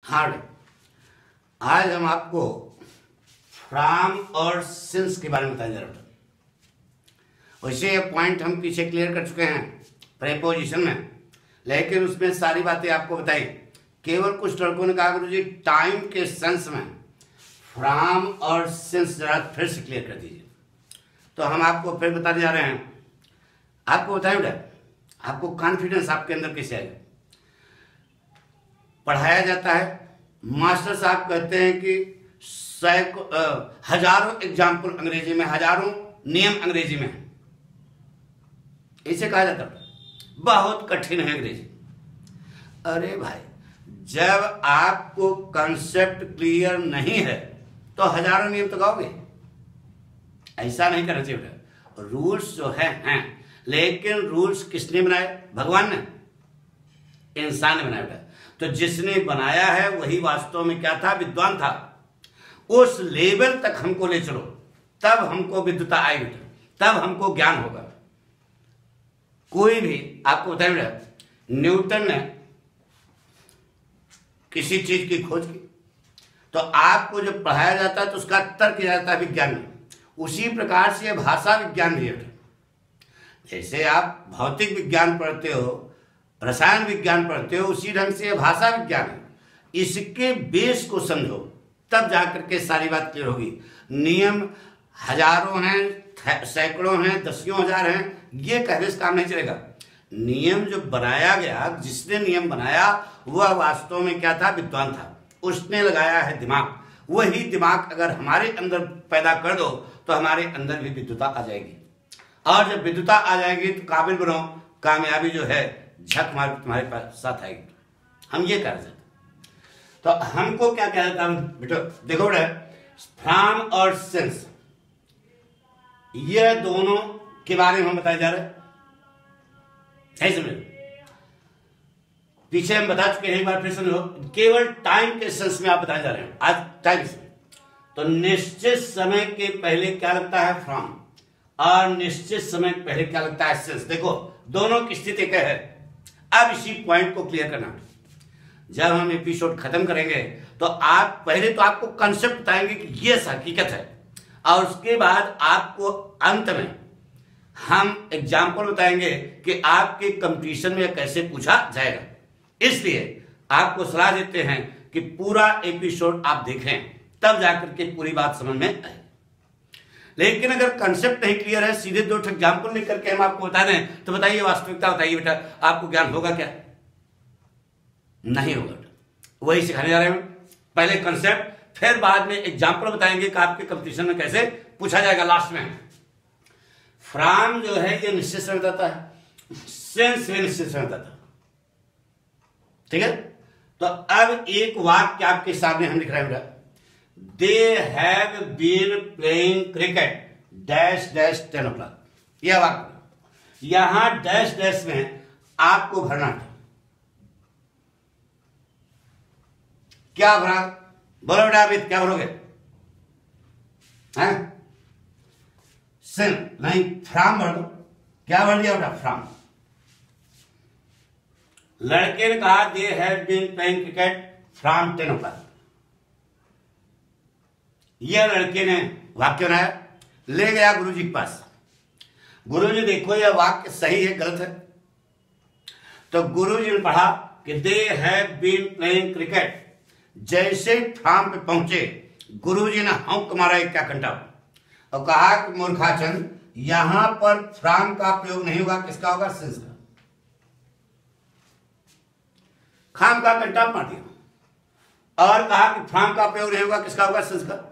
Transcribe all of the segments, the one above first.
Hard है। आज हम आपको फ्रॉम और सिंस के बारे में बताने जा रहे हैं। वैसे ये पॉइंट हम पीछे क्लियर कर चुके हैं प्रेपोजिशन में, लेकिन उसमें सारी बातें आपको बताई। केवल कुछ लड़कों ने कहा गुरु जी टाइम के सेंस में फ्रॉम और सिंस जरा फिर से क्लियर कर दीजिए। तो हम आपको फिर बताने जा रहे हैं। आपको बताएं बेटा, आपको कॉन्फिडेंस आपके अंदर कैसे आएगा। पढ़ाया जाता है, मास्टर साहब कहते हैं कि हजारों एग्जाम्पल अंग्रेजी में, हजारों नियम अंग्रेजी में है, इसे कहा जाता है बहुत कठिन है अंग्रेजी। अरे भाई, जब आपको कंसेप्ट क्लियर नहीं है तो हजारों नियम तो गाओगे, ऐसा नहीं करना चाहिए बेटा। रूल्स जो हैं, लेकिन रूल्स किसने बनाए? भगवान ने, इंसान ने बनाया बेटा। तो जिसने बनाया है वही वास्तव में क्या था? विद्वान था। उस लेवल तक हमको ले चलो, तब हमको विद्वता आएगी, तब हमको ज्ञान होगा। कोई भी आपको बताए बेटा, न्यूटन ने किसी चीज की खोज की तो आपको जब पढ़ाया जाता है तो उसका तर्क किया जाता है विज्ञान में। उसी प्रकार से भाषा विज्ञान भी है। जैसे आप भौतिक विज्ञान पढ़ते हो, रसायन विज्ञान पढ़ते हो, उसी ढंग से भाषा विज्ञान है। इसके बेस को समझो, तब जाकर के सारी बात क्लियर होगी। नियम हजारों हैं, सैकड़ों हैं, दसियों हजार हैं, ये कहने से काम नहीं चलेगा। नियम जो बनाया गया, जिसने नियम बनाया वह वास्तव में क्या था? विद्वान था। उसने लगाया है दिमाग। वही दिमाग अगर हमारे अंदर पैदा कर दो तो हमारे अंदर भी विद्वता आ जाएगी। और जब विद्वता आ जाएगी तो काबिल बनो, कामयाबी जो है झक मार तुम्हारे पास साथ आएगी। हम ये कर सकते। तो हमको क्या कह जाता है बेटो? देखो बेटा, फ्रॉम और सिंस, ये दोनों के बारे में हम बताए जा रहे हैं। समझ, पीछे हम बता चुके हैं, एक बार फिर समझो। केवल टाइम के सेंस में आप बताए जा रहे हैं आज टाइम से। तो निश्चित समय के पहले क्या लगता है? फ्रॉम, और निश्चित समय के पहले क्या लगता है? सिंस। देखो दोनों की स्थिति क्या है। अब इसी पॉइंट को क्लियर करना। जब हम एपिसोड खत्म करेंगे तो आप पहले तो आपको कंसेप्ट बताएंगे कि ये हकीकत है, और उसके बाद आपको अंत में हम एग्जाम्पल बताएंगे कि आपके कंपटीशन में कैसे पूछा जाएगा। इसलिए आपको सलाह देते हैं कि पूरा एपिसोड आप देखें, तब जाकर के पूरी बात समझ में आए। लेकिन अगर कंसेप्ट नहीं क्लियर है, सीधे दो एग्जाम्पल लेकर के हम आपको बता दें तो बताइए, वास्तविकता बताइए बेटा, आपको ज्ञान होगा क्या? नहीं होगा। वही सिखाने जा रहे हैं। पहले कंसेप्ट, फिर बाद में एग्जाम्पल बताएंगे कि आपके कंपटीशन में कैसे पूछा जाएगा। लास्ट में फ्रॉम जो है ये निश्चित समय बताता है, सिंस भी निश्चित समय बताता है। ठीक है। तो अब एक वाक्य आपके सामने हम लिख रहे हैं बेटा, they have been playing cricket dash dash 10 o'clock। यह वाक्य, यहां डैश डैश में आपको भरना है। क्या भरा? बोलो बेटा, अभी क्या भरोगे? हैं? सिन नहीं, फ्रॉम भर दो। क्या भर दिया बेटा? फ्रॉम। लड़के ने कहा they have been playing cricket from 10 o'clock। यह लड़के ने वाक्य बनाया, ले गया गुरुजी के पास। गुरुजी देखो यह वाक्य सही है गलत है? तो गुरुजी ने पढ़ा कि they have been playing cricket. जैसे फ्रॉम पे पहुंचे, गुरुजी ने हौंक मारा एक क्या घंटा और कहा कि मूर्खाचंद, यहां पर फ्रॉम का प्रयोग नहीं होगा, किसका होगा? सिंस का। खाम का घंटा मार दिया और कहा कि फ्रॉम का प्रयोग नहीं होगा, किसका होगा? सिंस का।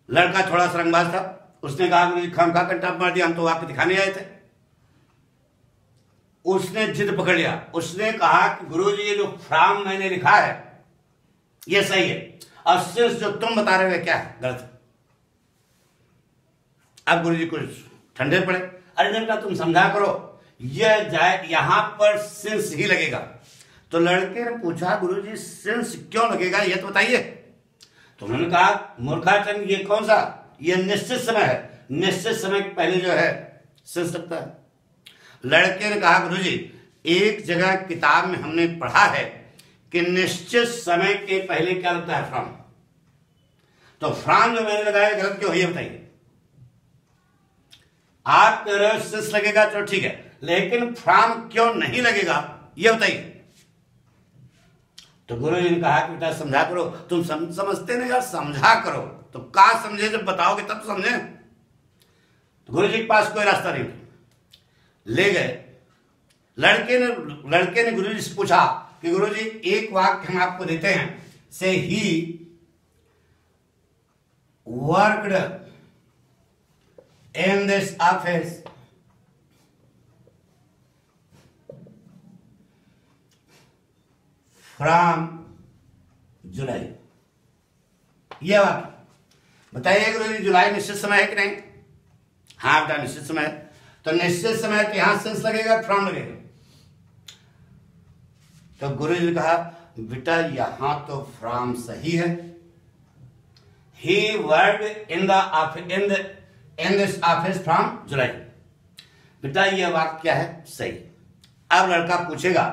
लड़का थोड़ा सा रंगबाज था, उसने कहा मुझे खाम का घंटा मार दिया, हम तो वाक्य दिखाने आए थे। उसने जिद पकड़ लिया, उसने कहा कि गुरुजी ये जो फ्रॉम मैंने लिखा है ये सही है, और सिंस जो तुम बता रहे हो क्या है? गलत है। अब गुरुजी कुछ ठंडे पड़े, अरे बेटा तुम समझा करो, यह जाए यहां पर सिंस ही लगेगा। तो लड़के ने पूछा गुरुजी सिंस क्यों लगेगा, ये तो बताइए। तो उन्होंने कहा मूर्खाचंद, ये कौन सा? ये निश्चित समय है, निश्चित समय के पहले जो है सिंस लगता है। लड़के ने कहा गुरुजी एक जगह किताब में हमने पढ़ा है कि निश्चित समय के पहले क्या लगता है? फ्रॉम। तो फ्रॉम जो मैंने लगाया गलत क्यों है ये बताइए। आप कह रहे हो सिंस लगेगा तो ठीक है, लेकिन फ्रॉम क्यों नहीं लगेगा ये बताइए। तो गुरु जी ने कहा कि बेटा समझा करो, तुम समझते नहीं यार, समझा करो। तो कहा समझे, जब बताओगे तब तो समझे। तो गुरु जी के पास कोई रास्ता नहीं था, ले गए। लड़के ने गुरु जी से पूछा कि गुरु जी एक वाक्य हम आपको देते हैं, से ही worked in this office from जुलाई। यह वाक्य बताइए गुरु जी, जुलाई निश्चित समय है कि नहीं? हाँ बेटा निश्चित समय है। तो निश्चित समय तो यहां सेंस लगेगा, फ्रॉम लगेगा। तो गुरु जी ने कहा बेटा यहां तो फ्रॉम सही है, ही worked in this office from जुलाई। बेटा यह वाक्य क्या है? सही। अब लड़का पूछेगा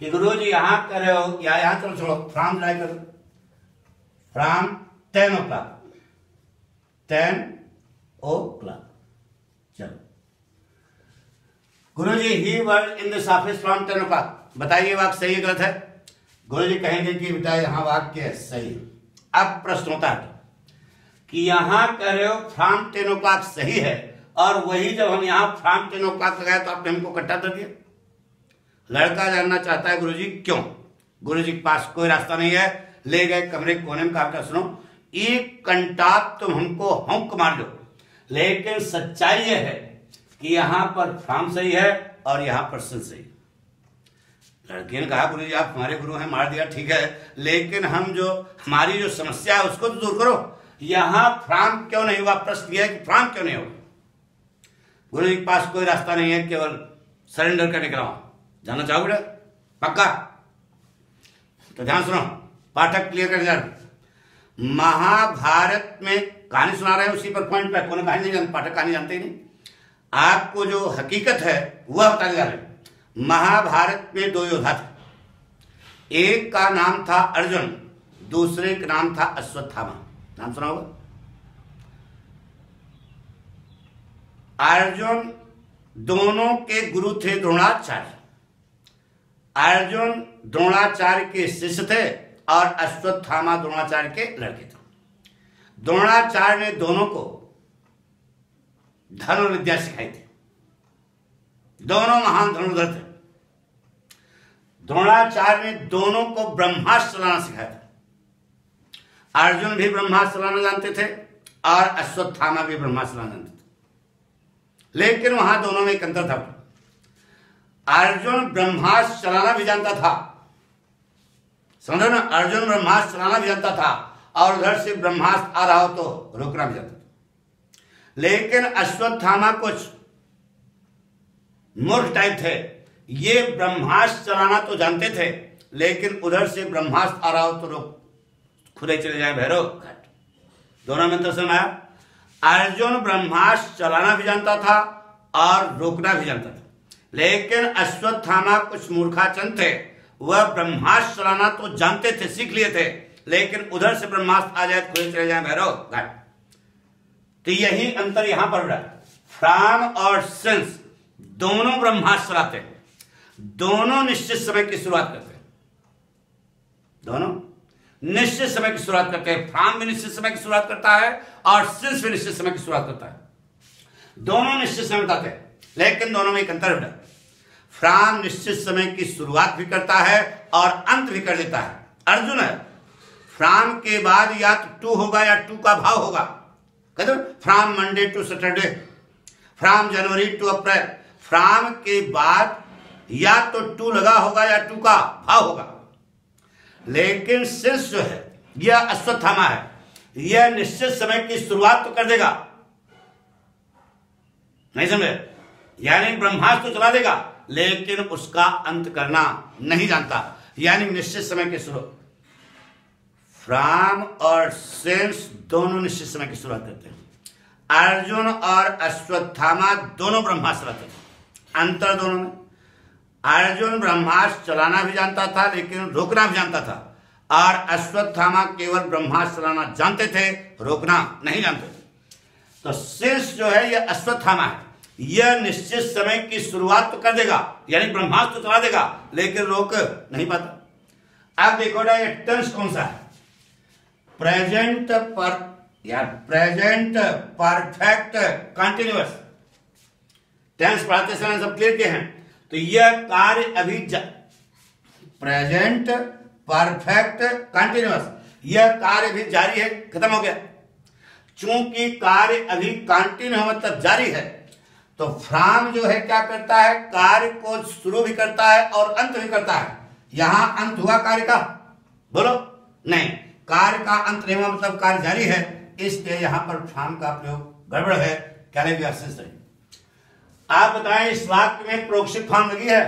कि गुरु जी यहां कर रहे हो या यहां, चलो छोड़ो, फ्रॉम जुलाई करो, फ्रॉम 10 o'clock, 10 o'clock। चलो Guru ji he worked in this office from 10 o'clock। बताइए वाक्य सही है गलत है? गुरु जी कहेंगे कि बेटा यहां वाक्य सही। अब प्रश्न होता है कि यहां कह रहे हो फ्रॉम 10 o'clock सही है, और वही जब हम यहां फ्रॉम 10 o'clock लगाए तो आपने हमको इकट्ठा कर दिया। लड़का जानना चाहता है गुरु जी क्यों। गुरु जी के पास कोई रास्ता नहीं है, ले गए कमरे कोने में, कहा सुनो एक घंटा तुम हमको हौंक मार लो, लेकिन सच्चाई यह है कि यहां पर फ्रॉम सही है और यहां पर सिंस सही। लड़के ने कहा गुरु जी आप हमारे गुरु हैं, मार दिया ठीक है, लेकिन हम जो हमारी जो समस्या है उसको तो दूर करो। यहां फ्रॉम क्यों नहीं हुआ? प्रश्न यह है कि फ्रॉम क्यों नहीं हुआ। गुरु जी के पास कोई रास्ता नहीं है, केवल सरेंडर करने का। जानना चाहोगे पक्का? तो ध्यान सुनो, पाठक क्लियर कर जा। महाभारत में कहानी सुना रहे हैं, उसी पर पॉइंट पे। कौन कहानी नहीं जानते, पाठक कहानी जानते ही नहीं। आपको जो हकीकत है वह बताने जा रहे हैं। महाभारत में 2 योद्धा थे, एक का नाम था अर्जुन, दूसरे का नाम था अश्वत्थामा। नाम सुना होगा। अर्जुन दोनों के गुरु थे द्रोणाचार्य। अर्जुन द्रोणाचार्य के शिष्य थे और अश्वत्थामा द्रोणाचार्य के लड़के थे। द्रोणाचार्य ने दोनों को धनुर्विद्या सिखाई थी। दोनों महान धनुर्धर थे। द्रोणाचार्य ने दोनों को ब्रह्मास्त्र चलाना सिखाया था। अर्जुन भी ब्रह्मास्त्र चलाना जानते थे और अश्वत्थामा भी ब्रह्मास्त्र चलाना जानते थे, लेकिन वहां दोनों में एक अंतर था। अर्जुन ब्रह्मास्त्र चलाना भी जानता था, समझो ना, अर्जुन ब्रह्मास्त्र चलाना भी जानता था, और उधर से ब्रह्मास्त्र आ रहा हो तो रोकना भी जानता था। लेकिन अश्वत्थामा कुछ मूर्ख टाइप थे, ये ब्रह्मास्त्र चलाना तो जानते थे, लेकिन उधर से ब्रह्मास्त्र आ रहा हो तो रोक, खुद ही चले जाए भैरव घाट। दोनों में अंतर समझ आया। अर्जुन ब्रह्मास्त्र चलाना भी जानता था और रोकना भी जानता था, लेकिन अश्वत्थामा कुछ मूर्खाचंद थे, वह ब्रह्मास्त्र चलाना तो जानते थे, सीख लिए थे, लेकिन उधर से ब्रह्मास्त्र आ जाए तो खुद चले जाए भैरव घाट। तो यही अंतर यहां पर रहा। फ्रॉम और सिंस दोनों ब्रह्मास्त्र चलाते हैं, दोनों निश्चित समय की शुरुआत करते हैं, दोनों निश्चित समय की शुरुआत करते हैं। फ्रॉम भी निश्चित समय की शुरुआत करता है और सिंस भी निश्चित समय की शुरुआत करता है। दोनों निश्चित समय बताते हैं, लेकिन दोनों में एक अंतर है। फ्रॉम निश्चित समय की शुरुआत भी करता है और अंत भी कर देता है। अर्जुन है, फ्रॉम के बाद या तो टू होगा या टू का भाव होगा। कहते from Monday to Saturday, from January to April. From के बाद या तो टू लगा होगा या टू का भाव होगा। लेकिन सिंस जो है, यह अश्वत्थामा है, यह निश्चित समय की शुरुआत तो कर देगा, नहीं समझे? यानी ब्रह्मास्त्र तो चला देगा, लेकिन उसका अंत करना नहीं जानता। यानी निश्चित समय की शुरुआत। फ्रॉम और सिंस दोनों निश्चित समय की शुरुआत करते हैं। अर्जुन और अश्वत्थामा दोनों ब्रह्मास्त्र चलाते थे। अंतर दोनों में, अर्जुन ब्रह्मास्त्र चलाना भी जानता था लेकिन रोकना भी जानता था, और अश्वत्थामा केवल ब्रह्मास्त्र चलाना जानते थे, रोकना नहीं जानते थे। तो शेष जो है यह अश्वत्थामा है, यह निश्चित समय की शुरुआत तो कर देगा, यानी ब्रह्मास्त्र तो चला देगा, लेकिन रोक नहीं पाता। अब देखो ना, ये टेंस कौन सा है? प्रेजेंट परफेक्ट कंटिन्यूअस टेंस पढ़ाते समय सब क्लियर किए हैं। तो यह कार्य अभी प्रेजेंट परफेक्ट कंटिन्यूअस, यह कार्य भी जारी है, खत्म हो गया। चूंकि कार्य अभी कंटिन्यू मतलब जारी है, तो फ्राम जो है क्या करता है? कार्य को शुरू भी करता है और अंत भी करता है। यहां अंत हुआ कार्य का? बोलो नहीं, कार्य का अंत नहीं हुआ मतलब कार्य जारी है, इसलिए यहां पर फ्राम का प्रयोग गड़बड़ है, क्या लगेगा? एब्सेंस नहीं। आप बताएं, इस वाक्य में प्रोक्षित फॉर्म लगी है,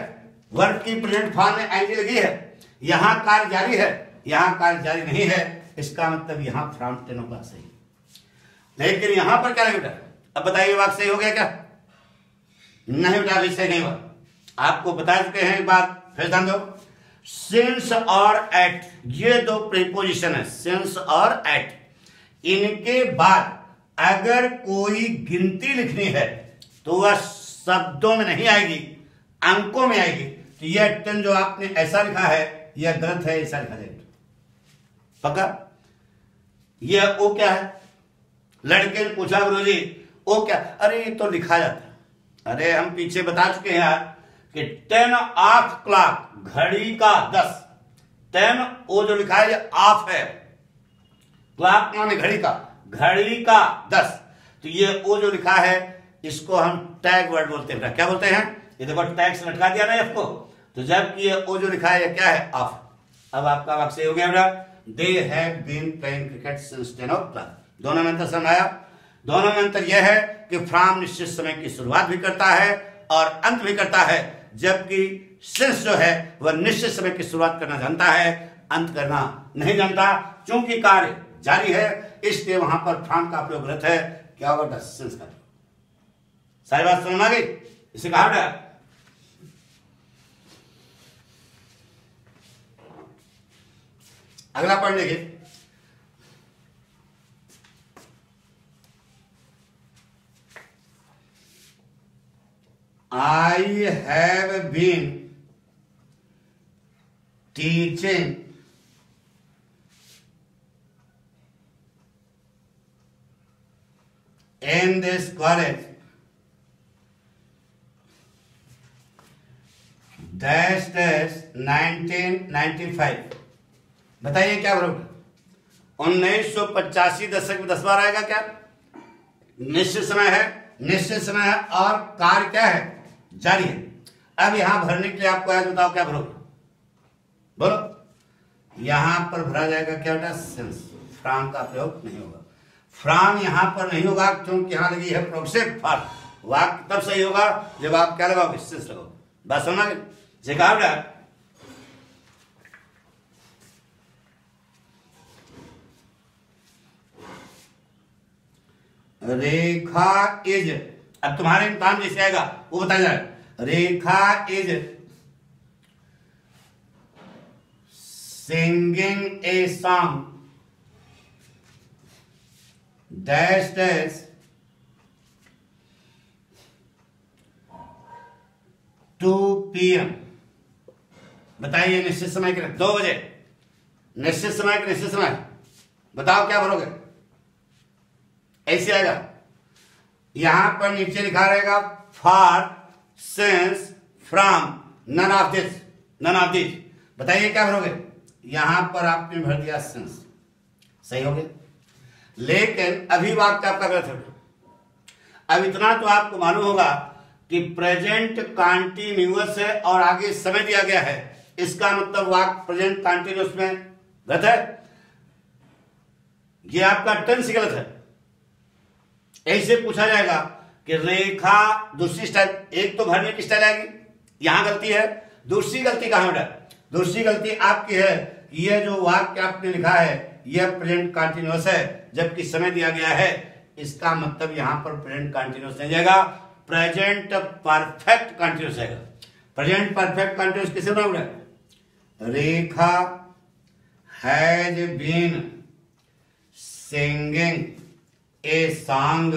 वर्ब की प्रेजेंट फॉर्म में एंजी लगी है, यहां कार्य जारी है, यहां कार्य जारी नहीं है, इसका मतलब यहां फ्राम टेन होगा सही। लेकिन यहां पर क्या लगेगा? अब बताइए, वाक्य सही हो गया क्या? नहीं बेटा, अभी सही नहीं हुआ। आपको बता चुके हैं एक बात, फिर ध्यान दो। सिंस और एट, ये दो प्रीपोजिशन है, सिंस और एट, इनके बाद अगर कोई गिनती लिखनी है तो वह शब्दों में नहीं आएगी, अंकों में आएगी। तो यह 10 जो आपने ऐसा लिखा है यह गलत है, ऐसा लिखा जाएगा पक्का। यह ओ क्या है? लड़के ने पूछा गुरुजी ओ क्या? अरे ये तो लिखा जाता है। अरे हम पीछे बता चुके हैं यार कि 10 ऑफ क्लॉक, घड़ी का 10, 10 ओ जो लिखा है ये ऑफ है, क्लॉक माने घड़ी का, घड़ी का 10। तो ये ओ जो लिखा है इसको हम टैग वर्ड बोलते हैं। क्या बोलते हैं? ये देखो टैग से लटका दिया ना एफ को, तो जबकि ये ओ जो लिखा है ये क्या है? ऑफ। अब आपका वाक्य सही हो गया बेटा। They have been playing cricket since 10 o'clock। दोनों में अंतर समझ आया? दोनों में अंतर यह है कि फ्राम निश्चित समय की शुरुआत भी करता है और अंत भी करता है, जबकि सिंस जो है वह निश्चित समय की शुरुआत करना जानता है, अंत करना नहीं जानता। चूंकि कार्य जारी है इसलिए वहां पर फ्राम का प्रयोग गलत है। क्या होगा? सिंस का। सारी बात समझ आ गई? इसे कहा बेटा अगला पढ़ देखिए। I have been teaching in this college dash 1995। बताइए क्या बरोबर? 1985 दशक में 10 बार आएगा क्या? निश्चित समय है, निश्चित समय है और कार्य क्या है? जारी है। अब यहां भरने के लिए आपको आज बताओ क्या भरोगे? बोलो। यहां पर भरा जाएगा क्या बेटा? सिंस। फ्राम का प्रयोग नहीं होगा। फ्राम यहां पर नहीं होगा क्योंकि यहां लगी है प्रोक्षित फॉर्म। वाक्य तब सही होगा जब आप क्या लगाओगे? सिंस लगाओगे। बात समझ गए? जे कहा बेटा रेखा इज, अब तुम्हारे इम्तिहान जैसे आएगा वो बताया जाए। Rekha is singing a song dash dash 2 PM। बताइए निश्चित समय के 2 बजे, निश्चित समय के निश्चित समय बताओ क्या भरोगे? ऐसे आएगा। यहां पर नीचे लिखा रहेगा for, since, from, none of this, none of this. बताइए क्या भरोगे? यहां पर आपने भर दिया सिंस। सही हो गया। लेकिन अभी वाक्य आपका गलत है। अब इतना तो आपको मालूम होगा कि प्रेजेंट कंटिन्यूअस है और आगे समय दिया गया है, इसका मतलब वाक्य प्रेजेंट कंटिन्यूअस में गलत है। ये आपका टेंस गलत है। ऐसे पूछा जाएगा कि रेखा, दूसरी स्टाइल, एक तो भरने की स्टाइल आएगी, यहां गलती है। दूसरी गलती कहां बेटा? दूसरी गलती आपकी है, यह जो वाक्य आपने लिखा है यह प्रेजेंट कंटिन्यूअस है जबकि समय दिया गया है, इसका मतलब यहां पर प्रेजेंट कंटिन्यूअस नहीं जाएगा, प्रेजेंट परफेक्ट कंटिन्यूअस जाएगा। प्रेजेंट परफेक्ट कंटिन्यूअस किसे बनाया है? Rekha has been singing a song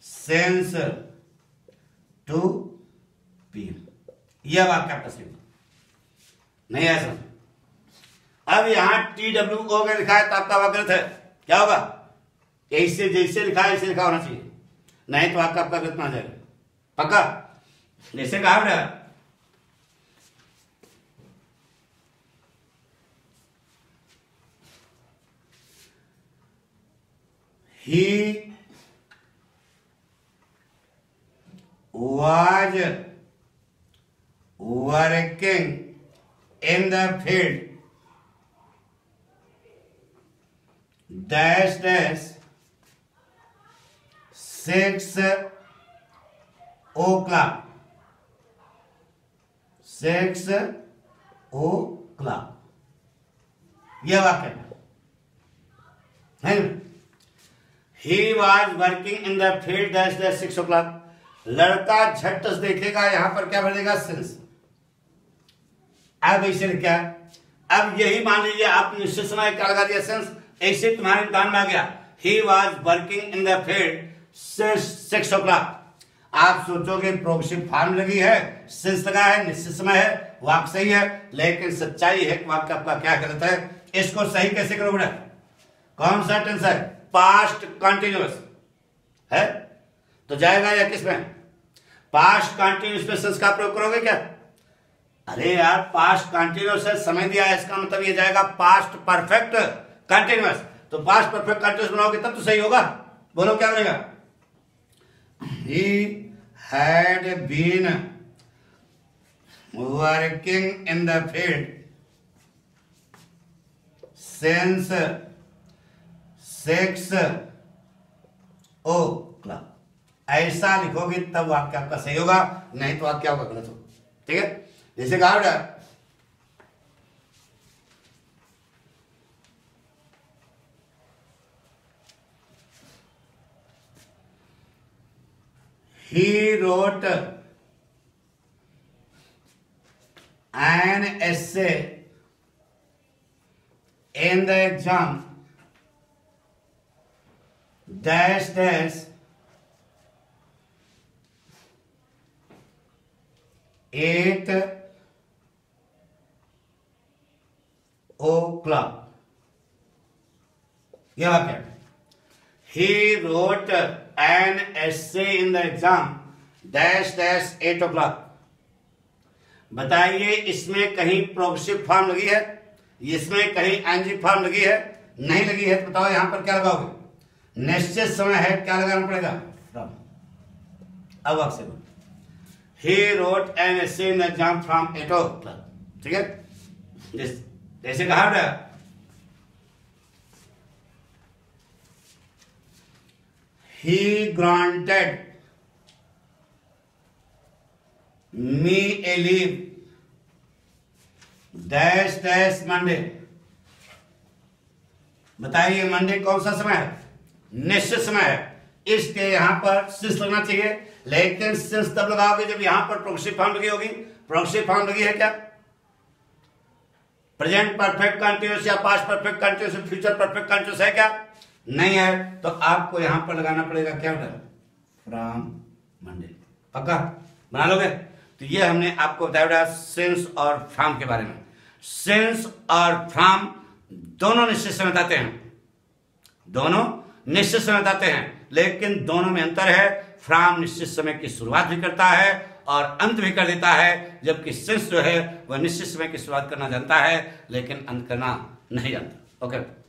since two PM. यह वाक्य आपका सही नहीं है सर। अब यहां TWO में लिखा है तो आपका वाक्य गलत है। क्या होगा? ऐसे जैसे लिखा है ऐसे लिखा होना चाहिए, नहीं तो वाक्य आपका गलत ना जाएगा। पक्का? जैसे कहा ना, he was working in the field dash 6 o'clock 6 o'clock। यह वाक्य है। He was working in the field dash 6 o'clock। लड़का झट से देखेगा, यहां पर क्या भरेगा? सिंस। अब ऐसे क्या? अब यही मान लीजिए आप निश्चित समय क्या लगा दिया? सिंस। ऐसे तुम्हारे कान में आ गया he was working in the field 6 o'clock। आप सोचोगे प्रोग्रेसिव फॉर्म लगी है, सिंस लगा है, निश्चित समय है, वाक्य सही है, लेकिन सच्चाई है कि वाक्य आपका क्या गलत है। इसको सही कैसे करो बेटा? कौन सा टेंस है? पास्ट कंटिन्यूअस है तो जाएगा या किसमें? पास्ट कंटिन्यूअस में सिंस का प्रयोग करोगे क्या? अरे यार पास्ट कंटिन्यूअस है, समय दिया है, इसका मतलब ये जाएगा पास्ट परफेक्ट कंटिन्यूअस। तो पास्ट परफेक्ट कंटिन्यूअस बनाओगे तब तो सही होगा। बोलो क्या बनेगा? He had been working in the field since 6 o'clock। ऐसा लिखोगे तब वाक्य आपका सही होगा, नहीं तो वाक्य आपका गलत होगा। ठीक है? जैसे कहा बेटा he wrote an essay in the exam dash 8 o'clock। यह वाक्य He wrote an essay in the exam dash 8 o'clock। बताइए इसमें कहीं प्रोग्रेसिव फॉर्म लगी है, इसमें कहीं एनजी फॉर्म लगी है? नहीं लगी है। तो बताओ यहां पर क्या लगाओगे? निश्चित समय है, क्या लगाना पड़ेगा? फ्रॉम। अब आपसे He wrote an essay in the exam from 8 o'clock। ठीक है? जैसे कहा बेटा He granted me a leave dash Monday। बताइए मंडे कौन सा समय है? निश्चित समय है, इसके यहां पर सिंस लगना चाहिए, लेकिन सिंस तब लगाओगे जब यहां पर प्रोग्रेसिव फॉर्म लगी होगी। प्रोग्रेसिव फॉर्म लगी है क्या? प्रेजेंट परफेक्ट कंटिन्यूअस या past perfect continuous, future perfect continuous है क्या? नहीं है। तो आपको यहां पर लगाना पड़ेगा क्या बेटा? From Monday. पक्का बना लोगे? तो ये हमने आपको बताया सिंस और फ्रॉम के बारे में। सिंस और फ्रॉम दोनों निश्चित समय बताते हैं, दोनों निश्चित समय बताते हैं, लेकिन दोनों में अंतर है। फ्रॉम निश्चित समय की शुरुआत भी करता है और अंत भी कर देता है, जबकि सिंस जो है वह निश्चित समय की शुरुआत करना जानता है लेकिन अंत करना नहीं जानता। ओके।